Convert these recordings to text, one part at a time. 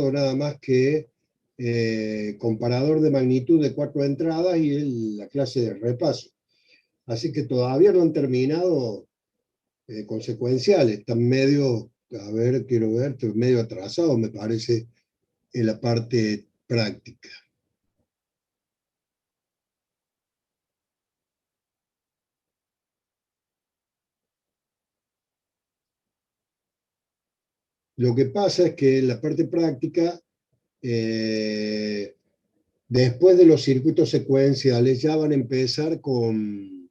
tengo nada más que comparador de magnitud de 4 entradas y la clase de repaso. Así que todavía no han terminado consecuenciales, están medio, a ver, quiero ver, estoy medio atrasado, me parece, en la parte práctica. Lo que pasa es que en la parte práctica, después de los circuitos secuenciales, ya van a empezar con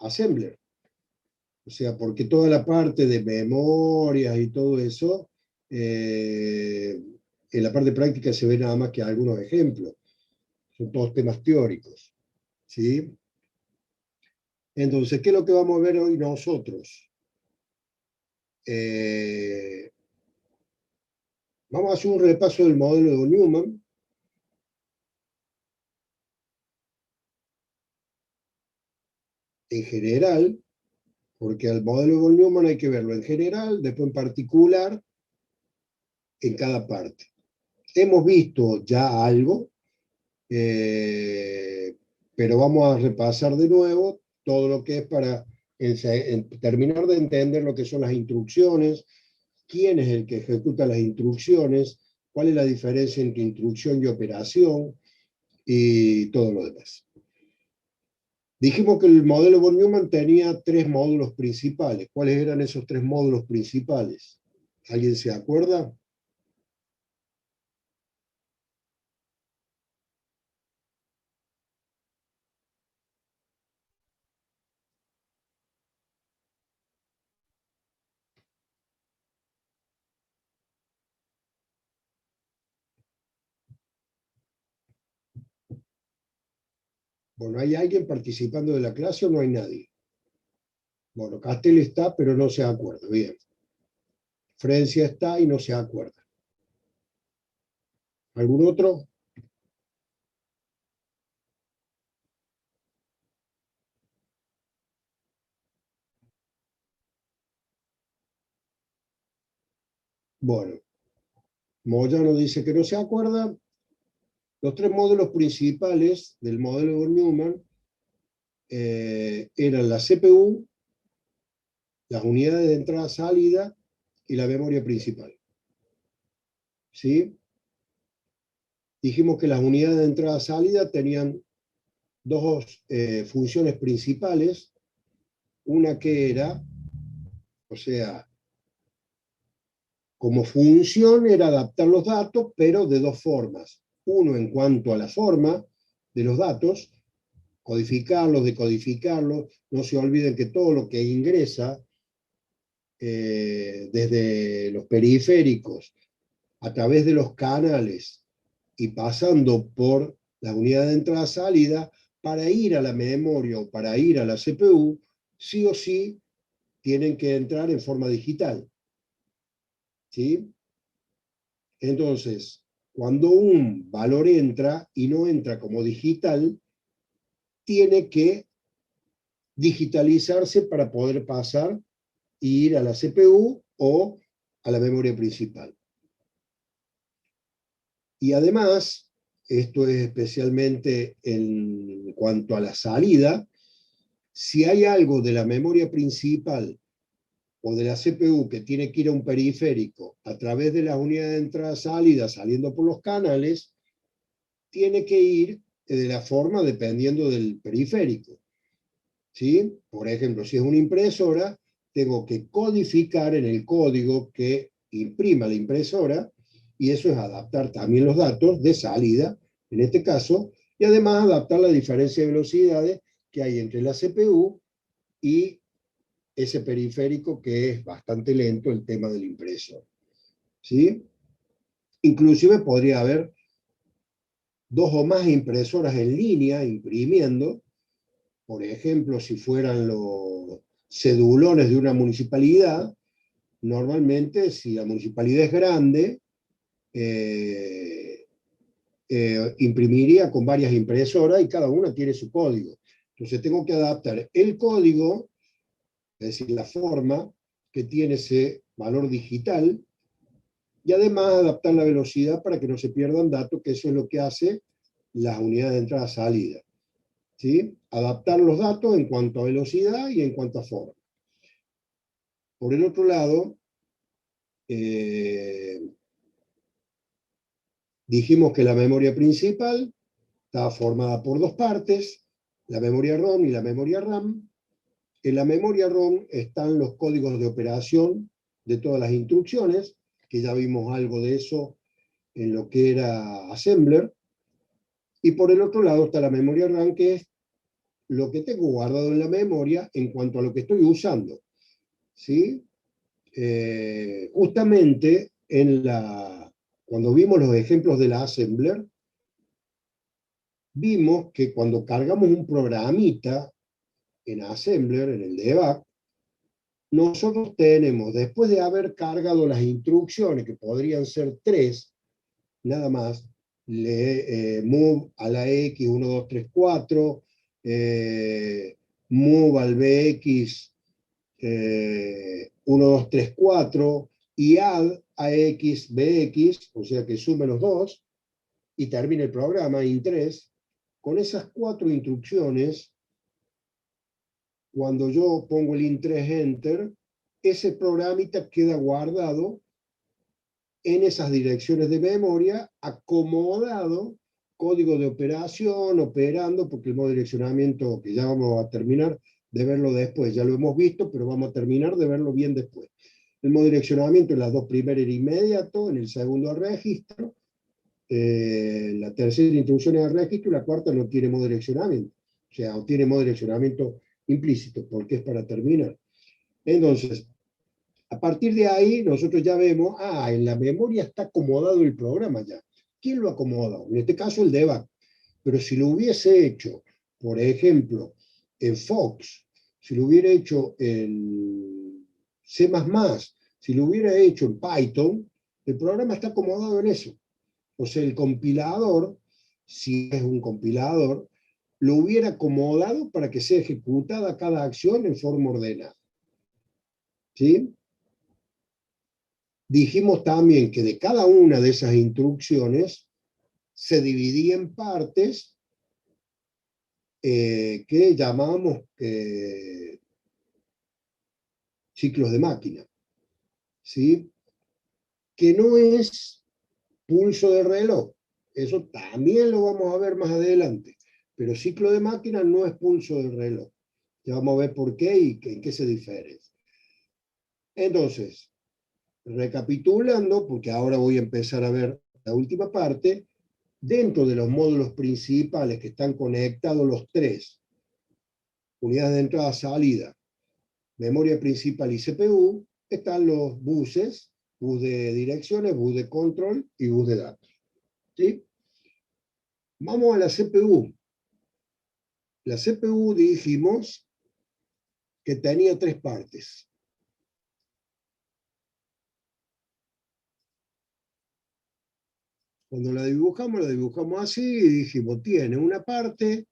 assembler. O sea, porque toda la parte de memorias y todo eso, en la parte práctica se ve nada más que algunos ejemplos. Son todos temas teóricos. ¿Sí? Entonces, ¿qué es lo que vamos a ver hoy nosotros? Vamos a hacer un repaso del modelo de Newman. En general, porque al modelo de von Neumann hay que verlo en general, después en particular, en cada parte. Hemos visto ya algo, pero vamos a repasar de nuevo todo lo que es para terminar de entender lo que son las instrucciones, quién es el que ejecuta las instrucciones, cuál es la diferencia entre instrucción y operación, y todo lo demás. Dijimos que el modelo von Neumann tenía 3 módulos principales. ¿Cuáles eran esos 3 módulos principales? ¿Alguien se acuerda? Bueno, ¿hay alguien participando de la clase o no hay nadie? Bueno, Castel está, pero no se acuerda. Bien. Francia está y no se acuerda. ¿Algún otro? Bueno, Moyano dice que no se acuerda. Los 3 módulos principales del modelo von Neumann eran la CPU, las unidades de entrada-salida y la memoria principal. ¿Sí? Dijimos que las unidades de entrada-salida tenían 2 funciones principales. Una que era, o sea, como función era adaptar los datos, pero de 2 formas. Uno en cuanto a la forma de los datos, codificarlos, decodificarlos. No se olviden que todo lo que ingresa desde los periféricos, a través de los canales y pasando por la unidad de entrada-salida, para ir a la memoria o para ir a la CPU, sí o sí tienen que entrar en forma digital. ¿Sí? Entonces, cuando un valor entra y no entra como digital, tiene que digitalizarse para poder pasar e ir a la CPU o a la memoria principal. Y además, esto es especialmente en cuanto a la salida, si hay algo de la memoria principal o de la CPU que tiene que ir a un periférico a través de las unidades de entrada-salida saliendo por los canales, tiene que ir de la forma dependiendo del periférico. ¿Sí? Por ejemplo, si es una impresora, tengo que codificar en el código que imprima la impresora, y eso es adaptar también los datos de salida, en este caso, y además adaptar la diferencia de velocidades que hay entre la CPU y ese periférico que es bastante lento, el tema del impresor. ¿Sí? Inclusive podría haber 2 o más impresoras en línea imprimiendo. Por ejemplo, si fueran los cedulones de una municipalidad, normalmente si la municipalidad es grande, imprimiría con varias impresoras y cada una tiene su código. Entonces tengo que adaptar el código es decir, la forma que tiene ese valor digital, y además adaptar la velocidad para que no se pierdan datos, que eso es lo que hace las unidades de entrada-salida. ¿Sí? Adaptar los datos en cuanto a velocidad y en cuanto a forma. Por el otro lado, dijimos que la memoria principal estaba formada por dos partes, la memoria ROM y la memoria RAM. En la memoria ROM están los códigos de operación de todas las instrucciones, que ya vimos algo de eso en lo que era Assembler. Y por el otro lado está la memoria RAM, que es lo que tengo guardado en la memoria en cuanto a lo que estoy usando. ¿Sí? Justamente cuando vimos los ejemplos de la Assembler, vimos que cuando cargamos un programita en Assembler, en el debug, nosotros tenemos, después de haber cargado las instrucciones, que podrían ser 3, nada más, move a la X 1, 2, 3, 4, move al BX 1, 2, 3, 4, y add a X, BX, o sea que sume los dos, y termine el programa int3. Con esas 4 instrucciones, cuando yo pongo el int3 enter, ese programita queda guardado en esas direcciones de memoria, acomodado, código de operación, operando, porque el modo de direccionamiento, que ya vamos a terminar de verlo después, ya lo hemos visto, pero vamos a terminar de verlo bien después. El modo de direccionamiento en las dos primeras era inmediato, en el segundo al registro, la tercera instrucción es al registro, y la cuarta no tiene modo de direccionamiento, o sea, o tiene modo de direccionamiento implícito, porque es para terminar. Entonces, a partir de ahí, nosotros ya vemos, en la memoria está acomodado el programa ya. ¿Quién lo acomoda? En este caso el debug. Pero si lo hubiese hecho, por ejemplo, en Fox, si lo hubiera hecho en C++, si lo hubiera hecho en Python, el programa está acomodado en eso. O sea, el compilador, si es un compilador, lo hubiera acomodado para que sea ejecutada cada acción en forma ordenada. ¿Sí? Dijimos también que de cada una de esas instrucciones se dividía en partes que llamamos ciclos de máquina, ¿sí? Que no es pulso de reloj, eso también lo vamos a ver más adelante, pero ciclo de máquina no es pulso de reloj. Ya vamos a ver por qué y en qué se diferencia. Entonces, recapitulando, porque ahora voy a empezar a ver la última parte, dentro de los módulos principales que están conectados los 3, unidades de entrada-salida, memoria principal y CPU, están los buses, bus de direcciones, bus de control y bus de datos. ¿Sí? Vamos a la CPU. La CPU dijimos que tenía 3 partes. Cuando la dibujamos así y dijimos, tiene una parte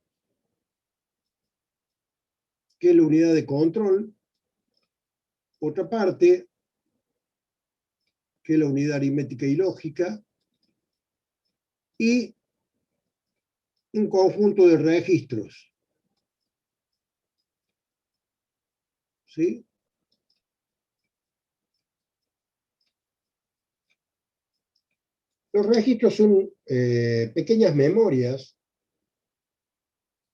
que es la unidad de control, otra parte que es la unidad aritmética y lógica, y un conjunto de registros. ¿Sí? Los registros son pequeñas memorias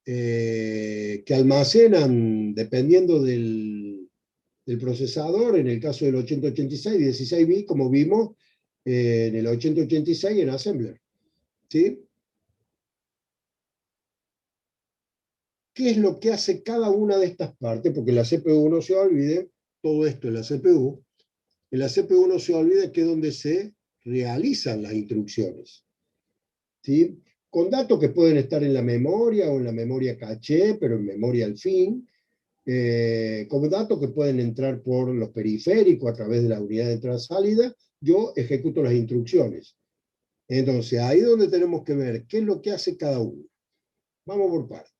que almacenan, dependiendo del procesador, en el caso del 8086, 16 bits, como vimos en el 8086 en Assembler. ¿Sí? ¿Qué es lo que hace cada una de estas partes? Porque la CPU no se olvide, todo esto en la CPU, en la CPU no se olvide que es donde se realizan las instrucciones. ¿Sí? Con datos que pueden estar en la memoria o en la memoria caché, pero en memoria al fin, con datos que pueden entrar por los periféricos a través de la unidad de entrada-salida, yo ejecuto las instrucciones. Entonces, ahí es donde tenemos que ver qué es lo que hace cada uno. Vamos por partes.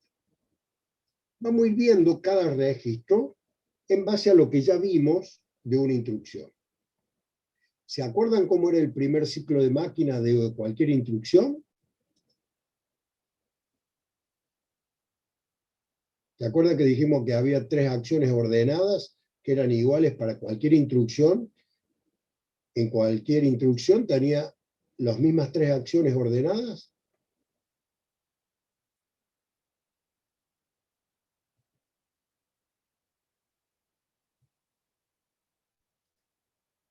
Vamos a ir viendo cada registro en base a lo que ya vimos de una instrucción. ¿Se acuerdan cómo era el primer ciclo de máquina de cualquier instrucción? ¿Se acuerdan que dijimos que había 3 acciones ordenadas que eran iguales para cualquier instrucción? En cualquier instrucción tenía las mismas 3 acciones ordenadas.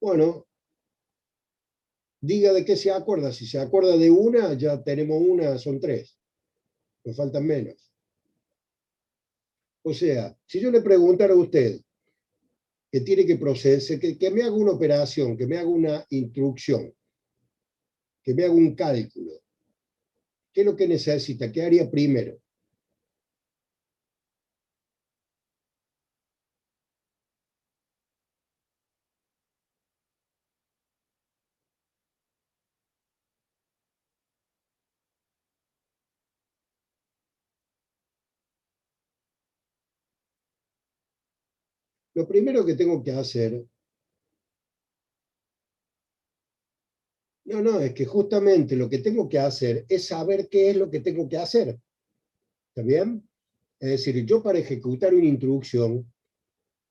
Bueno, diga de qué se acuerda. Si se acuerda de una, ya tenemos una, son 3. Nos faltan menos. O sea, si yo le preguntara a usted que tiene que procesar, que me haga una operación, que me haga una instrucción, que me haga un cálculo, ¿qué es lo que necesita? ¿Qué haría primero? Lo primero que tengo que hacer, no, es que justamente lo que tengo que hacer es saber qué es lo que tengo que hacer. ¿Está bien? Es decir, yo para ejecutar una instrucción,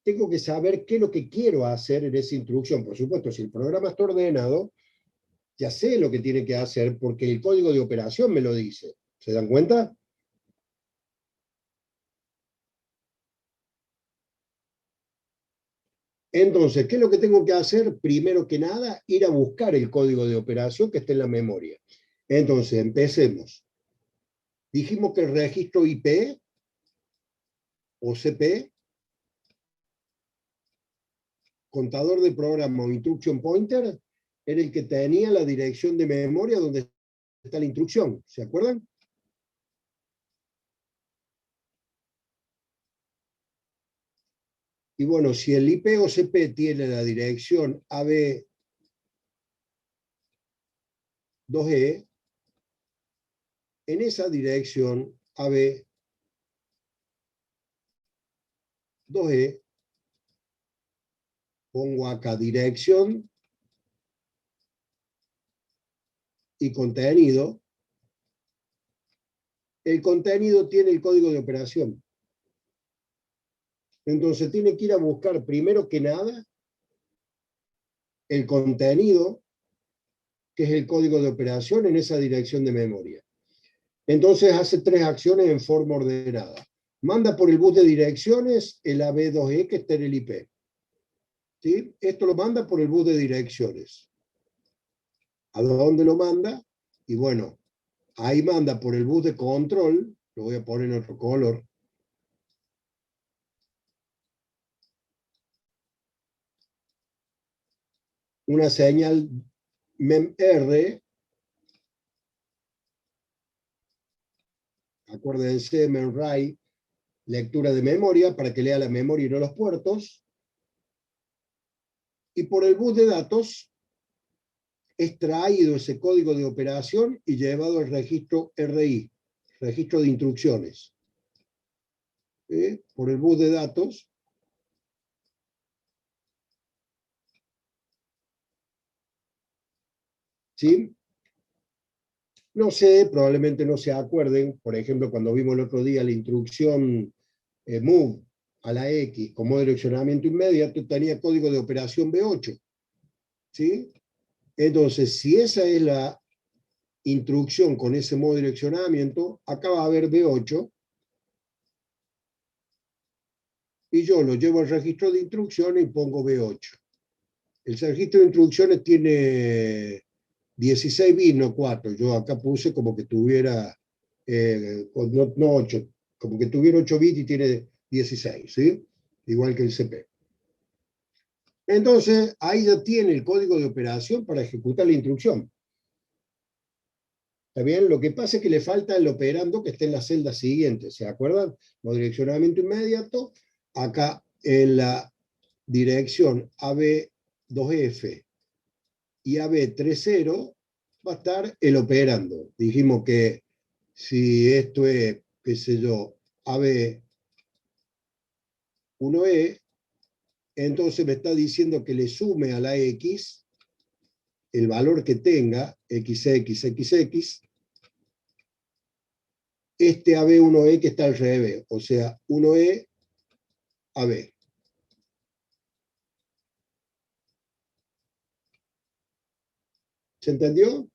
tengo que saber qué es lo que quiero hacer en esa instrucción. Por supuesto, si el programa está ordenado, ya sé lo que tiene que hacer porque el código de operación me lo dice. ¿Se dan cuenta? Entonces, ¿qué es lo que tengo que hacer? Primero que nada, ir a buscar el código de operación que esté en la memoria. Entonces, empecemos. Dijimos que el registro IP o CP, contador de programa o instruction pointer, era el que tenía la dirección de memoria donde está la instrucción. ¿Se acuerdan? Y bueno, si el IP o CP tiene la dirección AB2E, en esa dirección AB2E, pongo acá dirección y contenido. El contenido tiene el código de operación. Entonces tiene que ir a buscar primero que nada el contenido, que es el código de operación en esa dirección de memoria. Entonces hace 3 acciones en forma ordenada. Manda por el bus de direcciones el AB2E que está en el IP. ¿Sí? Esto lo manda por el bus de direcciones. ¿A dónde lo manda? Y bueno, ahí manda por el bus de control, lo voy a poner en otro color, una señal MEMR, acuérdense, MEMRI, lectura de memoria, para que lea la memoria y no los puertos, y por el bus de datos extraído ese código de operación y llevado al registro RI, registro de instrucciones. Por el bus de datos. ¿Sí? No sé, probablemente no se acuerden, por ejemplo, cuando vimos el otro día la instrucción move a la X como direccionamiento inmediato, tenía código de operación B8. ¿Sí? Entonces, si esa es la instrucción con ese modo de direccionamiento, acá va a haber B8, y yo lo llevo al registro de instrucciones y pongo B8. El registro de instrucciones tiene 16 bits, no 4. Yo acá puse como que tuviera, no 8, como que tuviera 8 bits y tiene 16, ¿sí? Igual que el CP. Entonces, ahí ya tiene el código de operación para ejecutar la instrucción. ¿Está bien? Lo que pasa es que le falta el operando que está en la celda siguiente, ¿se acuerdan? Como direccionamiento inmediato, acá en la dirección AB2F y AB30 va a estar el operando. Dijimos que si esto es, qué sé yo, AB1E, Entonces me está diciendo que le sume a la X el valor que tenga, XX, este AB1E que está al revés, o sea, 1E AB. ¿Se entendió?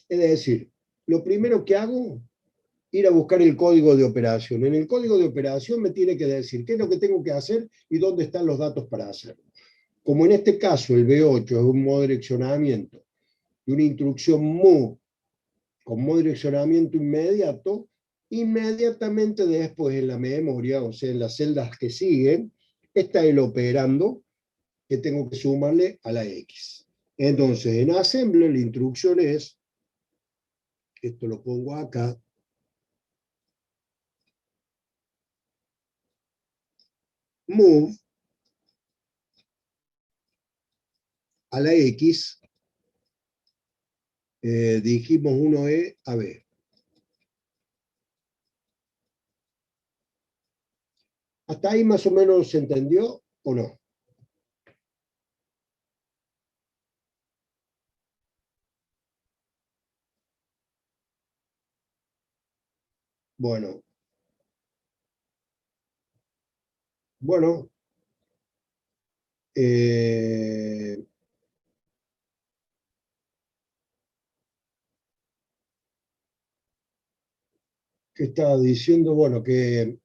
Es decir, lo primero que hago, ir a buscar el código de operación. En el código de operación me tiene que decir qué es lo que tengo que hacer y dónde están los datos para hacerlo. Como en este caso el B8 es un modo de direccionamiento y una instrucción MOV con modo de direccionamiento inmediato, inmediatamente después en la memoria, o sea, en las celdas que siguen, está el operando que tengo que sumarle a la X. Entonces, en Assembler la instrucción es, esto lo pongo acá, move a la X, dijimos 1E a B. ¿Hasta ahí más o menos se entendió o no? Bueno, bueno, eh, ¿qué estaba diciendo? Bueno, que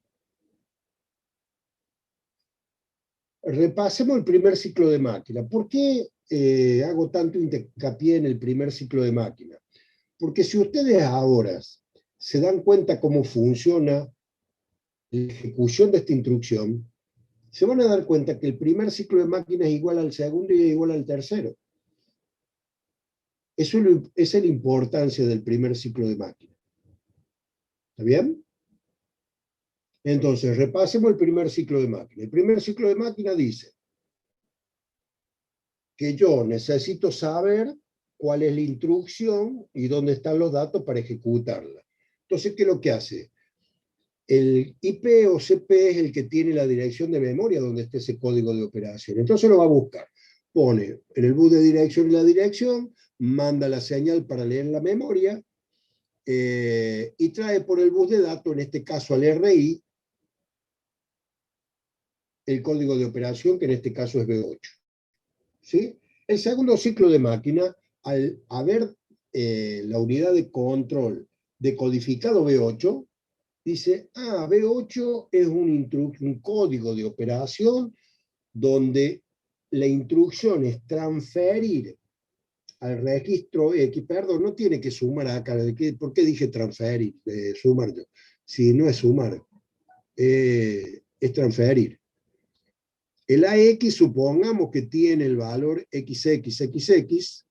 repasemos el primer ciclo de máquina. ¿Por qué hago tanto hincapié en el primer ciclo de máquina? Porque si ustedes ahora se dan cuenta cómo funciona la ejecución de esta instrucción, se van a dar cuenta que el primer ciclo de máquina es igual al segundo y es igual al tercero. Esa es la importancia del primer ciclo de máquina. ¿Está bien? Entonces, repasemos el primer ciclo de máquina. El primer ciclo de máquina dice que yo necesito saber cuál es la instrucción y dónde están los datos para ejecutarla. Entonces, ¿qué es lo que hace? El IP o CP es el que tiene la dirección de memoria donde esté ese código de operación. Entonces lo va a buscar. Pone en el bus de dirección y la dirección, manda la señal para leer la memoria y trae por el bus de datos, en este caso al RI, el código de operación, que en este caso es B8. ¿Sí? El segundo ciclo de máquina, al haber la unidad de control decodificado B8, dice, B8 es un código de operación donde la instrucción es transferir al registro X, perdón, no tiene que sumar acá, ¿por qué dije transferir? Sumar yo. Si no es sumar, es transferir. El AX supongamos que tiene el valor XXXX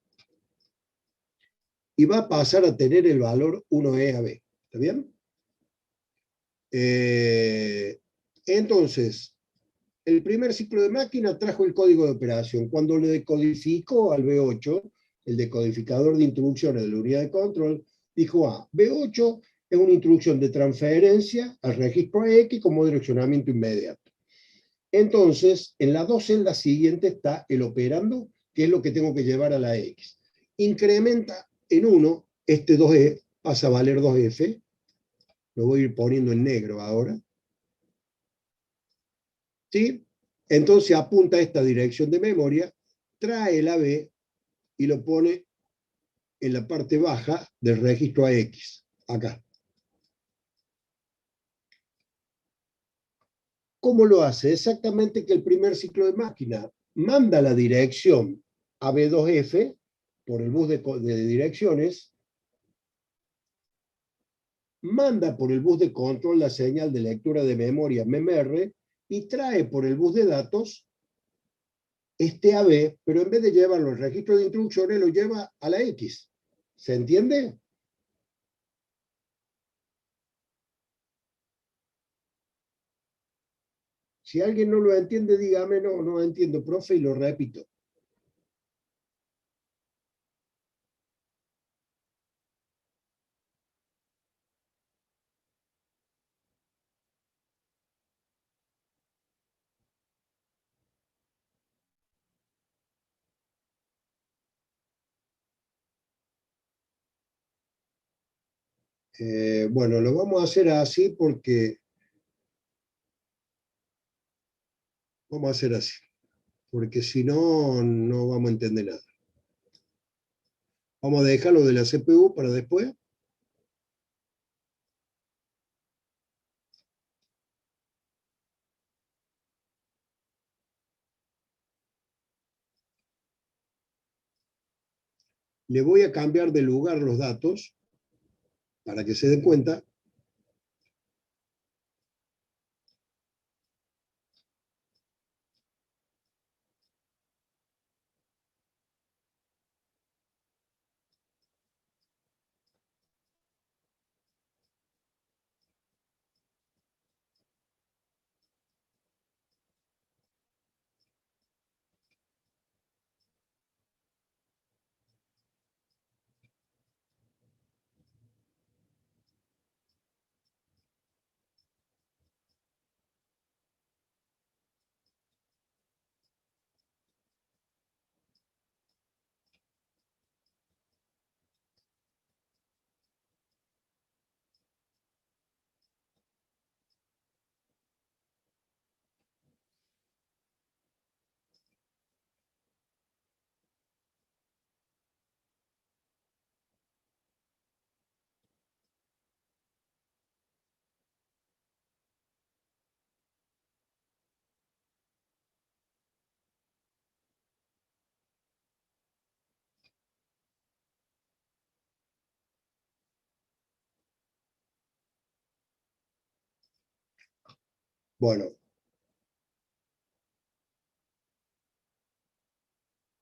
y va a pasar a tener el valor 1E a B. ¿Está bien? Entonces, el primer ciclo de máquina trajo el código de operación. Cuando le decodificó al B8, el decodificador de instrucciones de la unidad de control, dijo, B8 es una instrucción de transferencia al registro X como direccionamiento inmediato. Entonces, en las dos celdas siguientes está el operando, que es lo que tengo que llevar a la X. Incrementa en 1, este 2E pasa a valer 2F, lo voy a ir poniendo en negro ahora, ¿sí? Entonces apunta a esta dirección de memoria, trae la B y lo pone en la parte baja del registro AX, acá. ¿Cómo lo hace? Exactamente que el primer ciclo de máquina manda la dirección a B2F por el bus de direcciones, manda por el bus de control la señal de lectura de memoria MMR y trae por el bus de datos este AB, pero en vez de llevarlo al registro de instrucciones, lo lleva a la X. ¿Se entiende? Si alguien no lo entiende, dígame, no, no entiendo, profe, y lo repito. Bueno, lo vamos a hacer así porque... Vamos a hacer así, porque si no, no vamos a entender nada. Vamos a dejarlo de la CPU para después. Le voy a cambiar de lugar los datos para que se den cuenta. Bueno,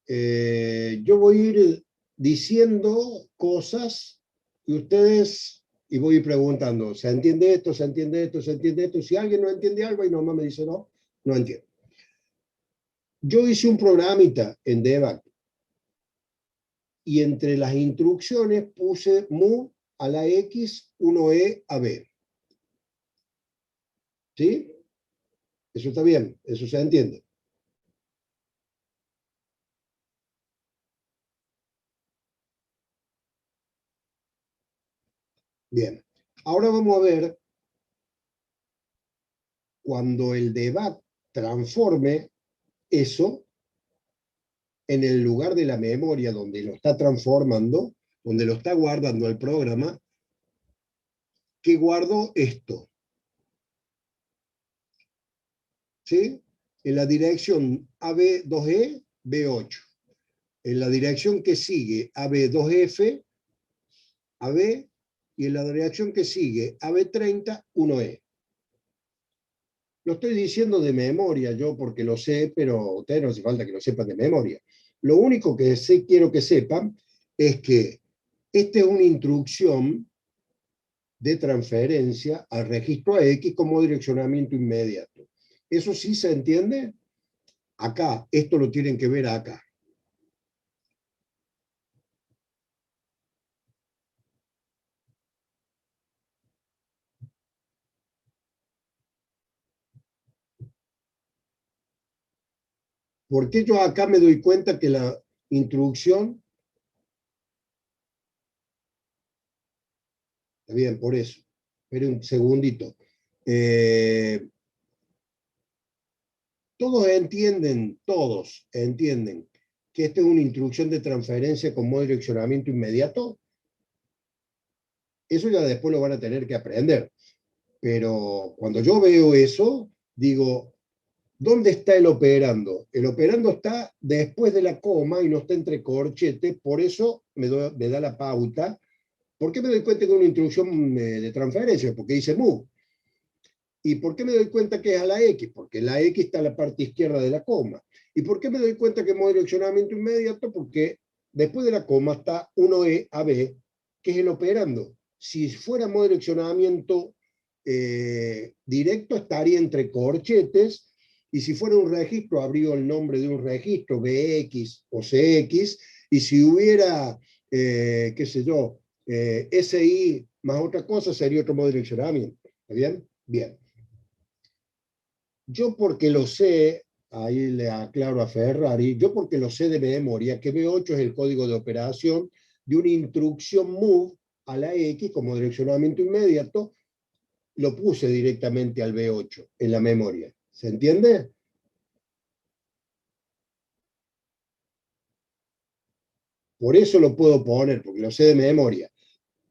yo voy a ir diciendo cosas y ustedes, y voy a ir preguntando, ¿se entiende esto? ¿Se entiende esto? ¿Se entiende esto? Si alguien no entiende algo y nomás me dice no, no entiendo. Yo hice un programita en debug y entre las instrucciones puse move a la X 1E a B. ¿Sí? Eso está bien, eso se entiende. Bien. Ahora vamos a ver cuando el debug transforme eso en el lugar de la memoria donde lo está transformando, donde lo está guardando el programa, que guardo esto. ¿Sí? En la dirección AB2E, B8. En la dirección que sigue AB2F, AB, y en la dirección que sigue AB30, 1E. Lo estoy diciendo de memoria yo porque lo sé, pero a ustedes no hace falta que lo sepan de memoria. Lo único que quiero que sepan es que esta es una instrucción de transferencia al registro X como direccionamiento inmediato. ¿Eso sí se entiende? Acá, esto lo tienen que ver acá. ¿Por qué yo acá me doy cuenta que la instrucción... Está bien, por eso. Espere un segundito. Todos entienden que esta es una instrucción de transferencia con modo de direccionamiento inmediato. Eso ya después lo van a tener que aprender. Pero cuando yo veo eso, digo, ¿dónde está el operando? El operando está después de la coma y no está entre corchetes, por eso me da la pauta. ¿Por qué me doy cuenta que es una instrucción de transferencia? Porque dice move. ¿Y por qué me doy cuenta que es a la X? Porque la X está en la parte izquierda de la coma. ¿Y por qué me doy cuenta que es modo de direccionamiento inmediato? Porque después de la coma está 1E a B, que es el operando. Si fuera modo de direccionamiento directo, estaría entre corchetes, y si fuera un registro, habría el nombre de un registro, BX o CX, y si hubiera, qué sé yo, SI más otra cosa, sería otro modo de direccionamiento. ¿Está bien? Bien. Yo porque lo sé, ahí le aclaro a Ferrari, yo porque lo sé de memoria, que B8 es el código de operación de una instrucción move a la X como direccionamiento inmediato, lo puse directamente al B8 en la memoria. ¿Se entiende? Por eso lo puedo poner, porque lo sé de memoria.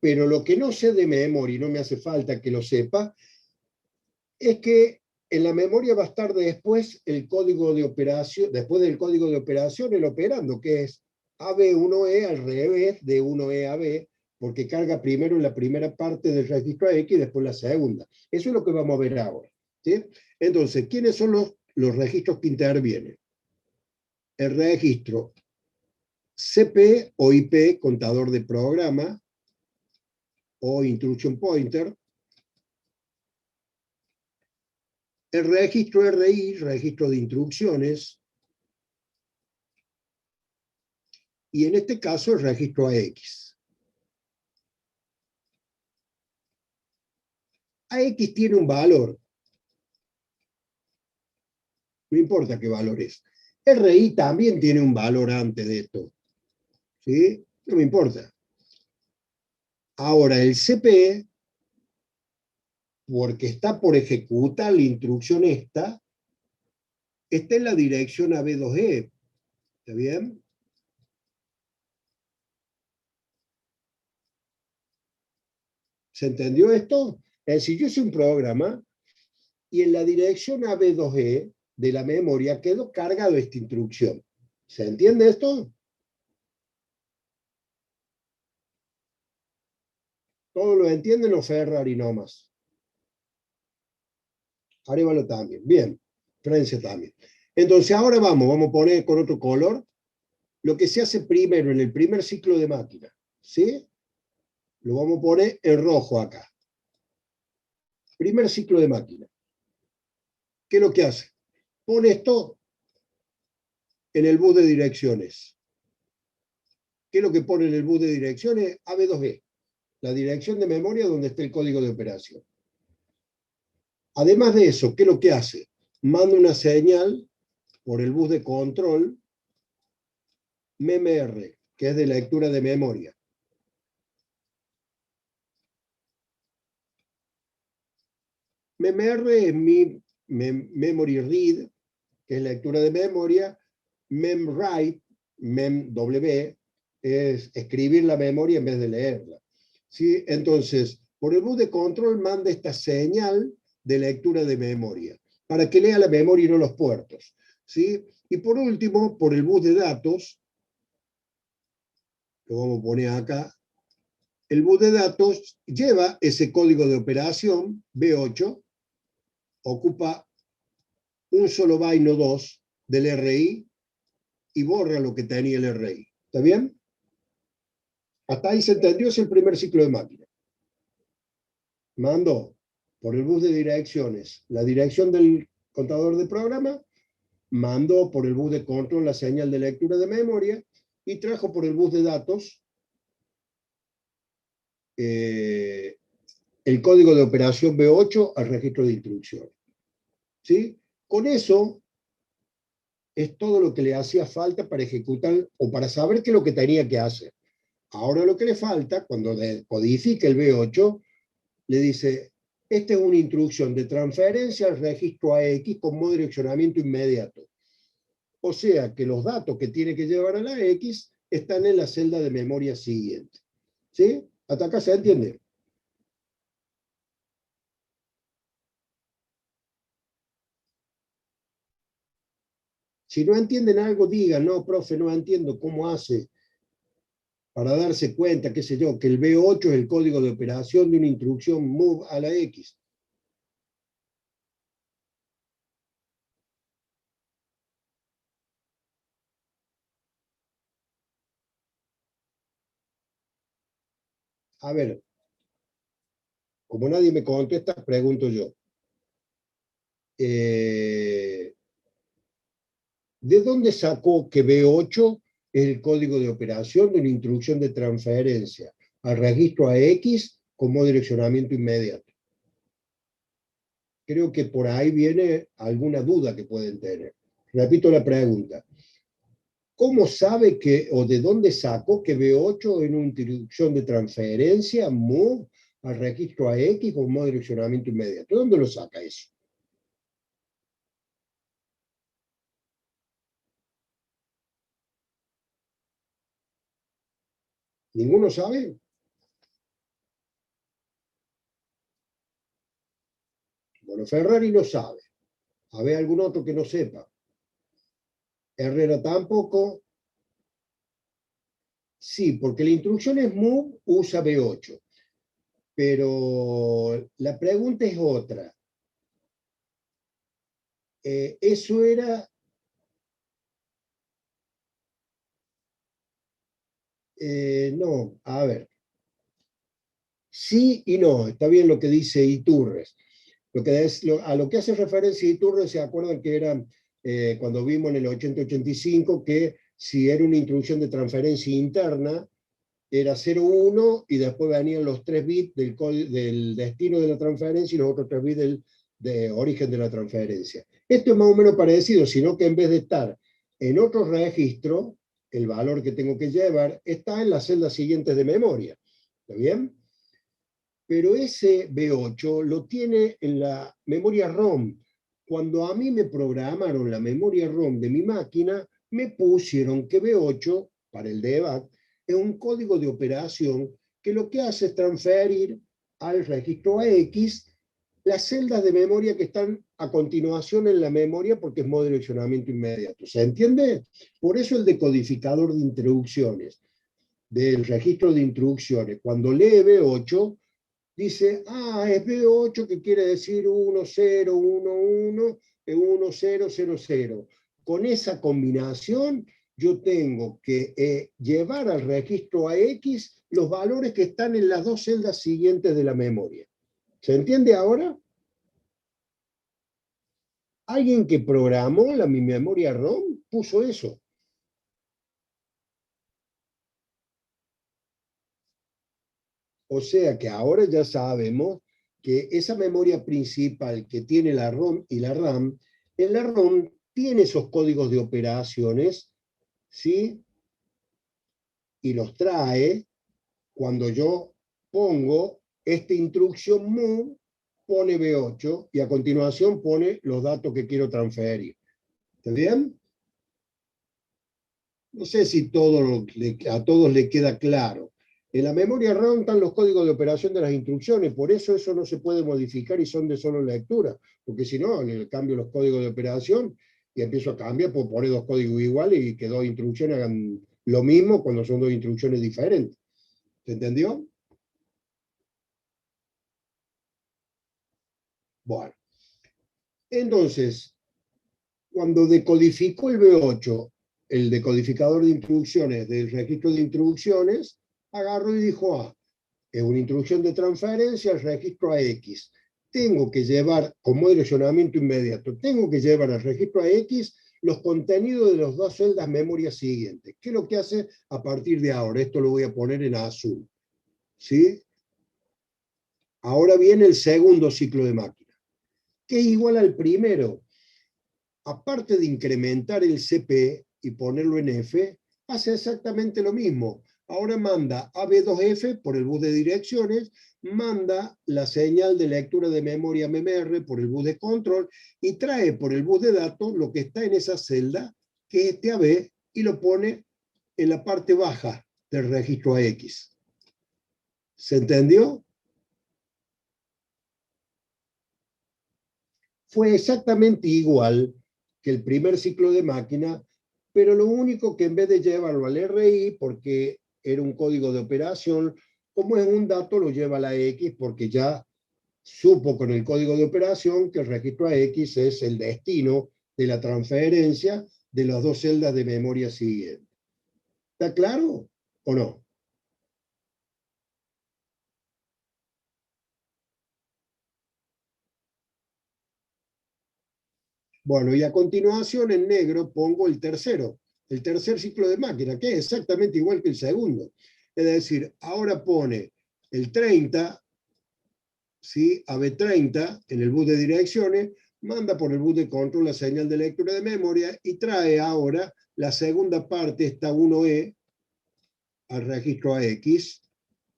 Pero lo que no sé de memoria, y no me hace falta que lo sepa, es que en la memoria va a estar después el código de operación, después del código de operación, el operando, que es AB1E al revés de 1E a B, porque carga primero en la primera parte del registro X y después la segunda. Eso es lo que vamos a ver ahora. ¿Sí? Entonces, ¿quiénes son los registros que intervienen? El registro CP o IP, contador de programa, o instruction pointer. El registro RI, registro de instrucciones. Y en este caso el registro AX. AX tiene un valor. No importa qué valor es. RI también tiene un valor antes de esto. ¿Sí? No me importa. Ahora, el CP, porque está por ejecutar la instrucción esta, está en la dirección AB2E. ¿Está bien? ¿Se entendió esto? Es decir, yo hice un programa y en la dirección AB2E de la memoria quedó cargado esta instrucción. ¿Se entiende esto? Todos lo entienden o Ferrari nomás. Arevalo también. Bien. Francia también. Entonces ahora vamos a poner con otro color lo que se hace primero en el primer ciclo de máquina. ¿Sí? Lo vamos a poner en rojo acá. Primer ciclo de máquina. ¿Qué es lo que hace? Pone esto en el bus de direcciones. ¿Qué es lo que pone en el bus de direcciones? AB2E. La dirección de memoria donde está el código de operación. Además de eso, ¿qué es lo que hace? Manda una señal por el bus de control MMR, que es de lectura de memoria. MMR es mi memory read, que es lectura de memoria. Memwrite, memw, es escribir la memoria en vez de leerla. ¿Sí? Entonces, por el bus de control manda esta señal de lectura de memoria, para que lea la memoria y no los puertos. ¿Sí? Y por último, por el bus de datos, lo vamos a poner acá, el bus de datos lleva ese código de operación, B8, ocupa un solo byte, no dos, del RI, y borra lo que tenía el RI. ¿Está bien? Hasta ahí se entendió, es el primer ciclo de máquina. Mando por el bus de direcciones la dirección del contador de programa, mandó por el bus de control la señal de lectura de memoria y trajo por el bus de datos el código de operación B8 al registro de instrucciones. ¿Sí? Con eso es todo lo que le hacía falta para ejecutar o para saber qué es lo que tenía que hacer. Ahora lo que le falta, cuando codifica el B8, le dice, esta es una instrucción de transferencia al registro AX con modo de direccionamiento inmediato. O sea que los datos que tiene que llevar a la X están en la celda de memoria siguiente. ¿Sí? ¿Hasta acá se entiende? Si no entienden algo, digan, no, profe, no entiendo cómo hace para darse cuenta, qué sé yo, que el B8 es el código de operación de una instrucción move a la X. A ver, como nadie me contesta, pregunto yo. ¿De dónde sacó que B8 es el código de operación de una instrucción de transferencia al registro AX como direccionamiento inmediato? Creo que por ahí viene alguna duda que pueden tener. Repito la pregunta. ¿Cómo sabe que, o de dónde sacó que B8 en una instrucción de transferencia, move al registro AX con modo de direccionamiento inmediato? ¿De dónde lo saca eso? ¿Ninguno sabe? Bueno, Ferrari lo sabe. A ver, algún otro que no sepa. Herrera tampoco. Sí, porque la instrucción es move, usa B8. Pero la pregunta es otra. Eso era, no, a ver, sí y no, está bien lo que dice Iturres. A lo que hace referencia Iturres, se acuerdan que era cuando vimos en el 8085 que si era una instrucción de transferencia interna, era 0,1 y después venían los 3 bits del destino de la transferencia y los otros 3 bits de origen de la transferencia. Esto es más o menos parecido, sino que en vez de estar en otro registro, el valor que tengo que llevar está en las celdas siguientes de memoria. ¿Está bien? Pero ese B8 lo tiene en la memoria ROM. Cuando a mí me programaron la memoria ROM de mi máquina, me pusieron que B8, para el debug, es un código de operación que lo que hace es transferir al registro AX las celdas de memoria que están a continuación en la memoria porque es modo de direccionamiento inmediato. ¿Se entiende? Por eso el decodificador de instrucciones del registro de instrucciones, cuando lee B8, dice, es B8 que quiere decir 1011, 1000. Con esa combinación yo tengo que llevar al registro AX los valores que están en las dos celdas siguientes de la memoria. ¿Se entiende ahora? Alguien que programó mi memoria ROM puso eso. O sea que ahora ya sabemos que esa memoria principal que tiene la ROM y la RAM, en la ROM tiene esos códigos de operaciones, ¿sí? Y los trae cuando yo pongo esta instrucción move, pone B8 y a continuación pone los datos que quiero transferir. ¿Está bien? No sé si a todos le queda claro. En la memoria RAM están los códigos de operación de las instrucciones, por eso eso no se puede modificar y son de solo lectura, porque si no, le cambio los códigos de operación y empiezo a cambiar, puedo poner dos códigos iguales y que dos instrucciones hagan lo mismo cuando son dos instrucciones diferentes. ¿Se entendió? Bueno, entonces, cuando decodificó el B8, el decodificador de instrucciones del registro de instrucciones, agarró y dijo, es una instrucción de transferencia al registro AX. Tengo que llevar, como direccionamiento inmediato, tengo que llevar al registro AX los contenidos de las dos celdas memoria siguientes. ¿Qué es lo que hace a partir de ahora? Esto lo voy a poner en azul. ¿Sí? Ahora viene el segundo ciclo de máquina, que es igual al primero. Aparte de incrementar el CP y ponerlo en F, hace exactamente lo mismo. Ahora manda AB2F por el bus de direcciones, manda la señal de lectura de memoria MMR por el bus de control y trae por el bus de datos lo que está en esa celda, que es este AB, y lo pone en la parte baja del registro AX. ¿Se entendió? Fue exactamente igual que el primer ciclo de máquina, pero lo único que en vez de llevarlo al RI, porque era un código de operación, como es un dato, lo lleva a la X porque ya supo con el código de operación que el registro AX es el destino de la transferencia de las dos celdas de memoria siguientes. ¿Está claro o no? Bueno, y a continuación en negro pongo el tercer ciclo de máquina, que es exactamente igual que el segundo. Es decir, ahora pone el 30, ¿sí? AB30 en el bus de direcciones, manda por el bus de control la señal de lectura de memoria y trae ahora la segunda parte, esta 1E, al registro AX,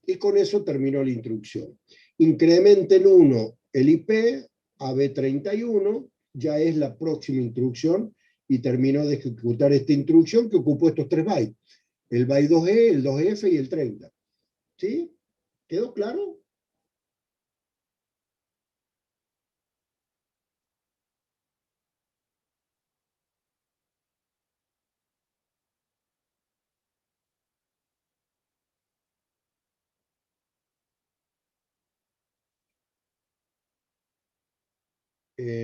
y con eso terminó la instrucción. Incrementa en 1 el IP a B31, ya es la próxima instrucción, y terminó de ejecutar esta instrucción que ocupó estos 3 bytes, el byte 2E, el 2F y el 30. ¿Sí? ¿Quedó claro?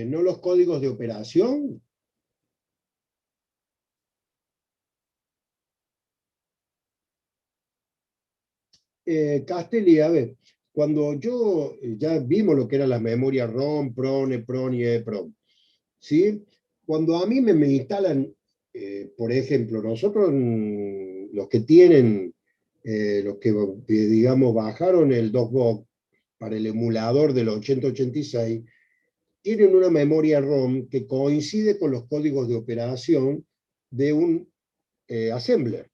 No los códigos de operación. Castelli, a ver, cuando yo ya vimos lo que eran las memorias ROM, PROM, EPROM y EPROM, ¿sí? Cuando a mí me instalan, por ejemplo, nosotros, los que tienen, los que digamos bajaron el DOSBox para el emulador del 8086, tienen una memoria ROM que coincide con los códigos de operación de un assembler.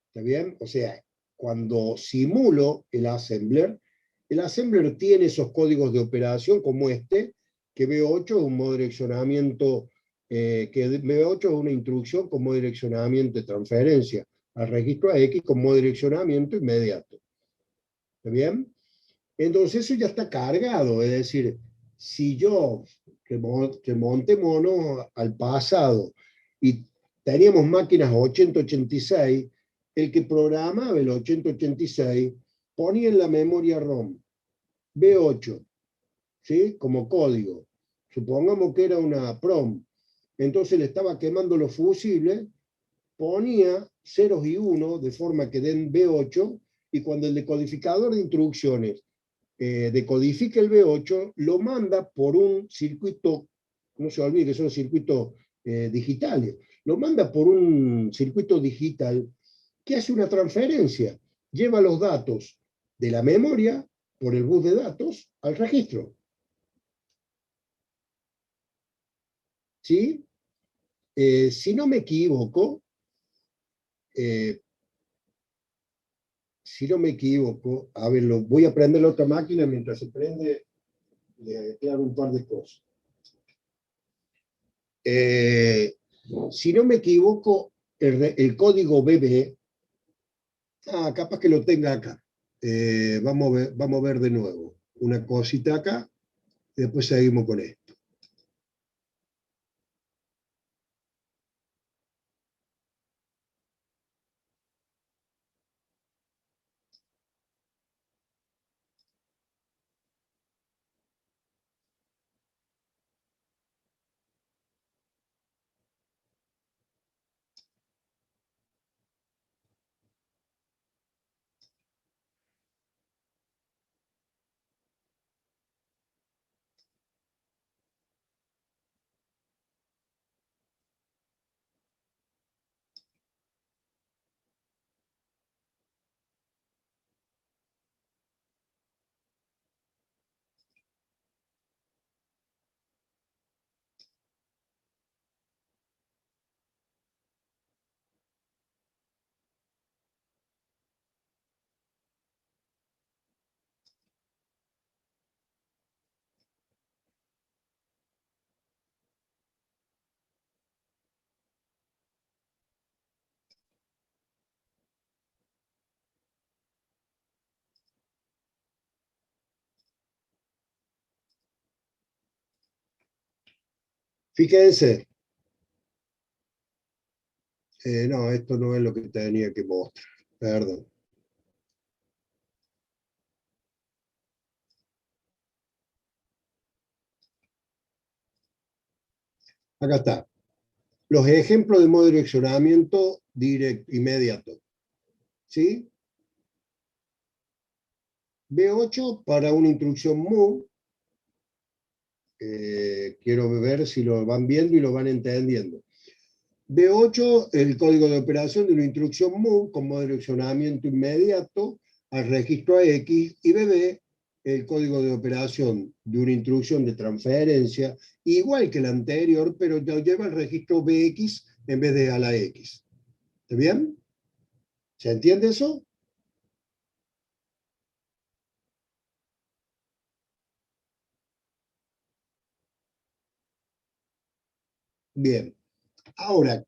¿Está bien? O sea, cuando simulo el assembler tiene esos códigos de operación como este, que B8 es un modo de direccionamiento, que B8 es una instrucción con modo de direccionamiento de transferencia al registro X con modo de direccionamiento inmediato. ¿Está bien? Entonces eso ya está cargado, es decir, si yo que monte mono al pasado y teníamos máquinas 8086, el que programaba el 8086 ponía en la memoria ROM B8, ¿sí? Como código. Supongamos que era una PROM. Entonces le estaba quemando los fusibles, ponía ceros y unos de forma que den B8, y cuando el decodificador de instrucciones decodifica el B8, lo manda por un circuito, no se olvide que son circuitos digitales, lo manda por un circuito digital que hace una transferencia, lleva los datos de la memoria por el bus de datos al registro. ¿Sí? Si no me equivoco, eh, a ver, voy a prender la otra máquina mientras se prende, le aclaro un par de cosas. Si no me equivoco, código BB, capaz que lo tenga acá. Vamos a ver de nuevo una cosita acá, y después seguimos con esto. Fíjense, no, esto no es lo que tenía que mostrar, perdón. Acá está. Los ejemplos de modo de direccionamiento directo, inmediato. ¿Sí? B8 para una instrucción move. Quiero ver si lo van viendo y lo van entendiendo. B8, el código de operación de una instrucción move con modo de direccionamiento inmediato al registro X, y BB el código de operación de una instrucción de transferencia, igual que la anterior, pero lo lleva al registro BX en vez de a la X. ¿Está bien? ¿Se entiende eso? Bien. Ahora,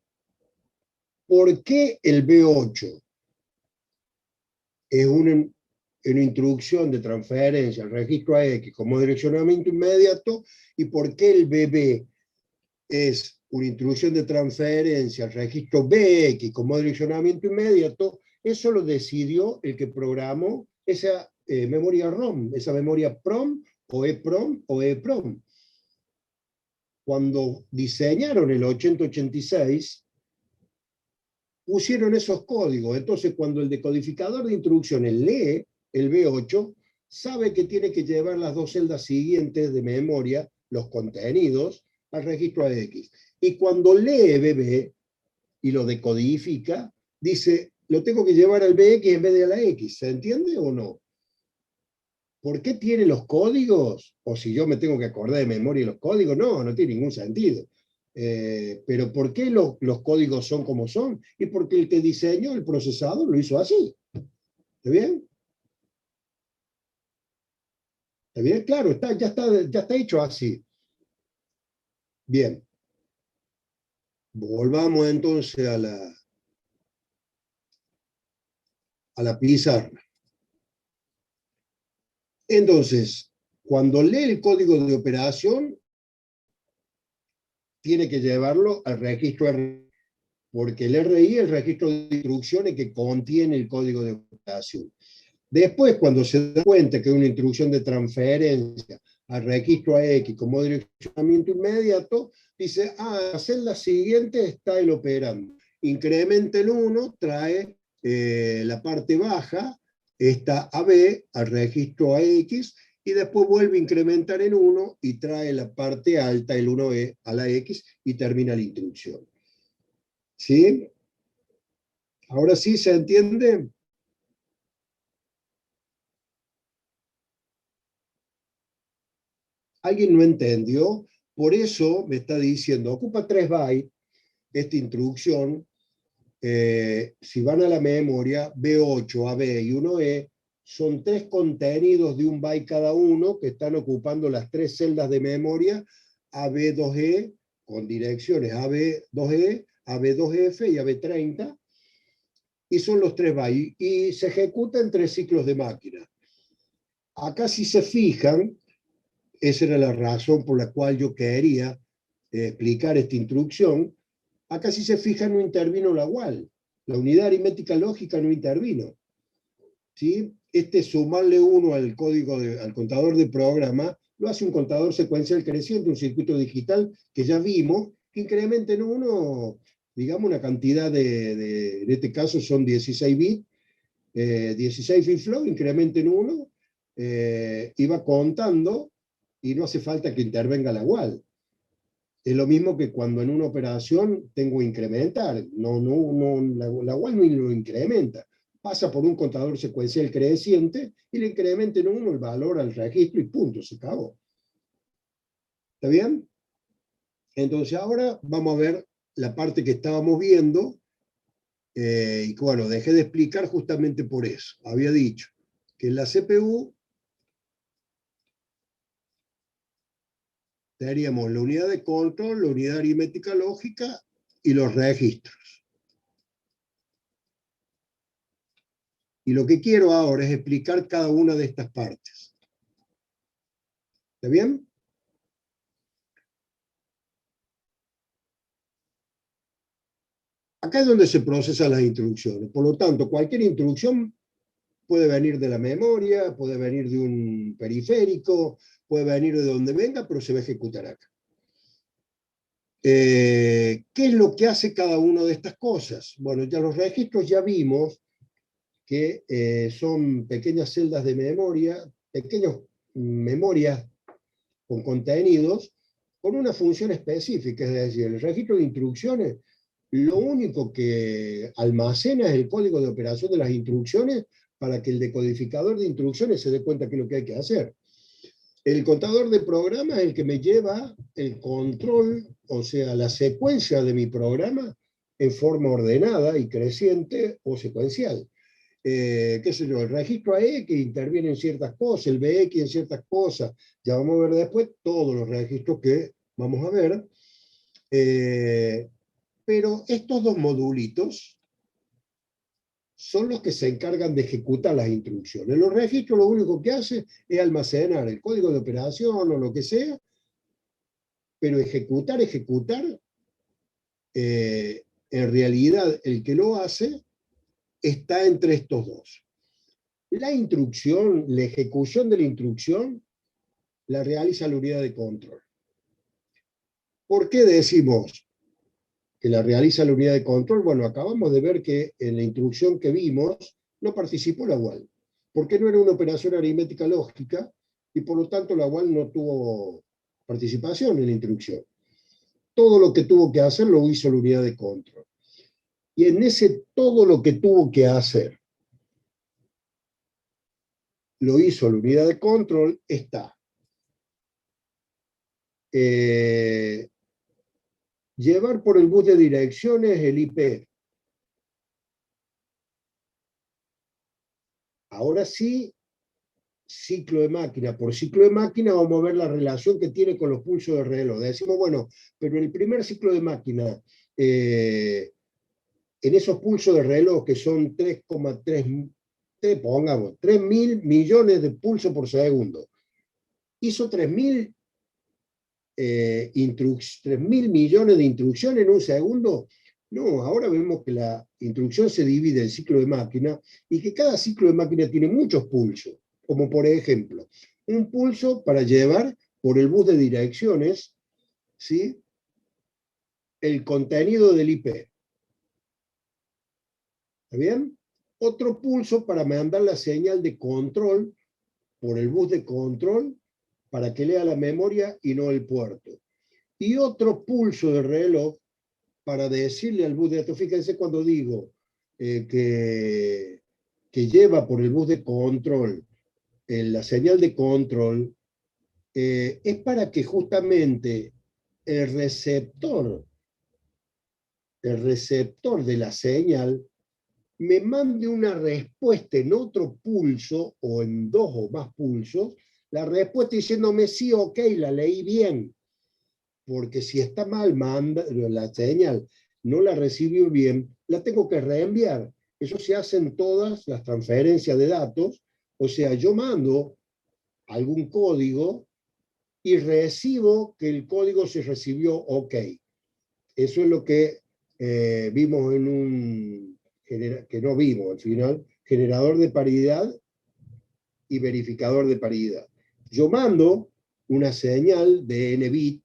¿por qué el B8 es una instrucción de transferencia al registro AX como direccionamiento inmediato? ¿Y por qué el BB es una instrucción de transferencia al registro BX como direccionamiento inmediato? Eso lo decidió el que programó esa memoria ROM, esa memoria PROM o EPROM o EPROM. Cuando diseñaron el 8086, pusieron esos códigos. Entonces, cuando el decodificador de instrucciones lee el B8, sabe que tiene que llevar las dos celdas siguientes de memoria, los contenidos, al registro AX. Y cuando lee BB y lo decodifica, dice, lo tengo que llevar al BX en vez de a la X. ¿Se entiende o no? ¿Por qué tiene los códigos? O si yo me tengo que acordar de memoria los códigos, no, no tiene ningún sentido. Pero ¿por qué los códigos son como son? Y porque el que diseñó el procesador lo hizo así. ¿Está bien? ¿Está bien? Claro, ya está hecho así. Bien. Volvamos entonces a la pizarra. Entonces, cuando lee el código de operación, tiene que llevarlo al registro RI, porque el RI es el registro de instrucciones que contiene el código de operación. Después, cuando se da cuenta que es una instrucción de transferencia al registro AX como direccionamiento inmediato, dice, la celda siguiente está el operando. Incrementa el 1, trae la parte baja, esta AB al registro AX, y después vuelve a incrementar en 1 y trae la parte alta, el 1E, a la X, y termina la instrucción. ¿Sí? ¿Ahora sí se entiende? ¿Alguien no entendió? Por eso me está diciendo, ocupa 3 bytes esta instrucción. Si van a la memoria, B8, AB y 1E son 3 contenidos de 1 byte cada uno que están ocupando las 3 celdas de memoria AB2E con direcciones AB2E, AB2F y AB30, y son los 3 bytes y se ejecuta en 3 ciclos de máquina. Acá si se fijan, esa era la razón por la cual yo quería explicar esta instrucción. Acá si se fijan no intervino la UAL. La unidad aritmética lógica no intervino. ¿Sí? Sumarle 1 al al contador de programa lo hace un contador secuencial creciente, un circuito digital que ya vimos, que incrementa en 1, digamos, una cantidad en este caso son 16 bits, 16 flip-flop, incrementa en 1, y va contando, y no hace falta que intervenga la UAL. Es lo mismo que cuando en una operación tengo que incrementar. La UAL no lo incrementa. Pasa por un contador secuencial creciente y le incrementa en 1 el valor al registro y punto, se acabó. ¿Está bien? Entonces ahora vamos a ver la parte que estábamos viendo. Y bueno, dejé de explicar justamente por eso. Había dicho que en la CPU teníamos la unidad de control, la unidad aritmética lógica y los registros. Y lo que quiero ahora es explicar cada una de estas partes. ¿Está bien? Acá es donde se procesan las instrucciones. Por lo tanto, cualquier instrucción puede venir de la memoria, puede venir de un periférico, puede venir de donde venga, pero se va a ejecutar acá. ¿Qué es lo que hace cada una de estas cosas? Bueno, ya los registros ya vimos que son pequeñas celdas de memoria, pequeñas memorias con contenidos, con una función específica, es decir, el registro de instrucciones, lo único que almacena es el código de operación de las instrucciones para que el decodificador de instrucciones se dé cuenta qué es lo que hay que hacer. El contador de programa es el que me lleva el control, o sea, la secuencia de mi programa en forma ordenada y creciente o secuencial. Qué sé yo, el registro AX interviene en ciertas cosas, el BX en ciertas cosas. Ya vamos a ver después todos los registros que vamos a ver. Pero estos dos modulitos son los que se encargan de ejecutar las instrucciones. Los registros lo único que hace es almacenar el código de operación o lo que sea, pero ejecutar, en realidad el que lo hace está entre estos dos. La instrucción, la ejecución de la instrucción, la realiza la unidad de control. ¿Por qué decimos que la realiza la unidad de control? Bueno, acabamos de ver que en la instrucción que vimos no participó la UAL, porque no era una operación aritmética lógica y por lo tanto la UAL no tuvo participación en la instrucción. Todo lo que tuvo que hacer lo hizo la unidad de control. Y en ese todo lo que tuvo que hacer lo hizo la unidad de control está llevar por el bus de direcciones el IP. Ahora sí, ciclo de máquina. Por ciclo de máquina vamos a ver la relación que tiene con los pulsos de reloj. Decimos, bueno, pero en el primer ciclo de máquina, en esos pulsos de reloj que son 3,3, pongamos, 3.000 millones de pulsos por segundo, hizo 3.000 millones de instrucciones en un segundo. No, ahora vemos que la instrucción se divide en ciclo de máquina y que cada ciclo de máquina tiene muchos pulsos, como por ejemplo, un pulso para llevar por el bus de direcciones, ¿sí?, el contenido del IP. ¿Está bien? Otro pulso para mandar la señal de control por el bus de control para que lea la memoria y no el puerto. Y otro pulso de reloj para decirle al bus de datos. Fíjense cuando digo que lleva por el bus de control la señal de control, es para que justamente el receptor de la señal me mande una respuesta en otro pulso o en dos o más pulsos, la respuesta diciéndome sí, ok, la leí bien. Porque si está mal, manda la señal, no la recibió bien, la tengo que reenviar. Eso se hace en todas las transferencias de datos. O sea, yo mando algún código y recibo que el código se recibió ok. Eso es lo que vimos en un, que no vimos al final, generador de paridad y verificador de paridad. Yo mando una señal de n bit